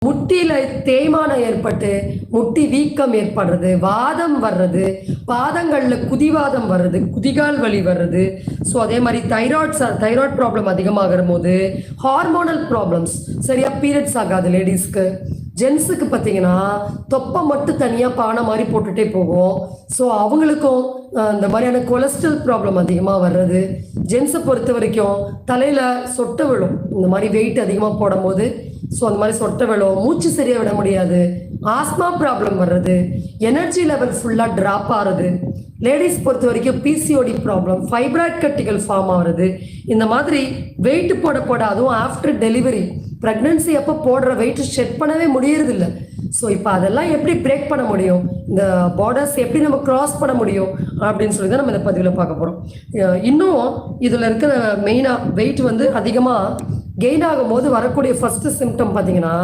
முட்டியில தேய்மானம் ஏற்பட்டு முட்டி வீக்கம் ஏற்படுறது, வாதம் வர்றது, பாதங்கள்ல குதிவாதம் வர்றது, குதிகால் வலி வர்றது. ஸோ அதே மாதிரி தைராய்ட் ப்ராப்ளம் அதிகமாகிற போது ஹார்மோனல் ப்ராப்ளம்ஸ், சரியா பீரியட்ஸ் ஆகாது லேடிஸ்க்கு. ஜென்ஸுக்கு பார்த்தீங்கன்னா தொப்பை மட்டும் தனியாக பானை மாதிரி போட்டுகிட்டே போகும். ஸோ அவங்களுக்கும் இந்த மாதிரியான கொலஸ்ட்ரால் ப்ராப்ளம் அதிகமாக வர்றது. ஜென்ஸை பொறுத்த வரைக்கும் தலையில் சொட்டை விழும், இந்த மாதிரி வெயிட் அதிகமாக போடும்போது. ஸோ அந்த மாதிரி சொட்டை விழும், மூச்சு சரியாக விட முடியாது, ஆஸ்மா ப்ராப்ளம் வர்றது, எனர்ஜி லெவல் ஃபுல்லாக ட்ராப் ஆகுறது. லேடிஸ் பொறுத்த வரைக்கும் பிசிஓடி ப்ராப்ளம், ஃபைப்ராய்ட் கட்டிகள் ஃபார்ம் ஆகுறது. இந்த மாதிரி வெயிட் போட அதுவும் ஆஃப்டர் டெலிவரி, ப்ரெக்னன்சி அப்போ போடுற வெயிட் ஷெட் பண்ணவே முடியறதில்ல. ஸோ இப்போ அதெல்லாம் எப்படி பிரேக் பண்ண முடியும், இந்த பார்டர்ஸ் எப்படி நம்ம கிராஸ் பண்ண முடியும் அப்படின்னு சொல்லி தான் நம்ம இந்த பதிவில் பார்க்க போகிறோம். இன்னும் இதில் இருக்கிற மெயினாக வெயிட் வந்து அதிகமாக கெயின் ஆகும் போது வரக்கூடிய ஃபர்ஸ்ட் சிம்டம் பார்த்தீங்கன்னா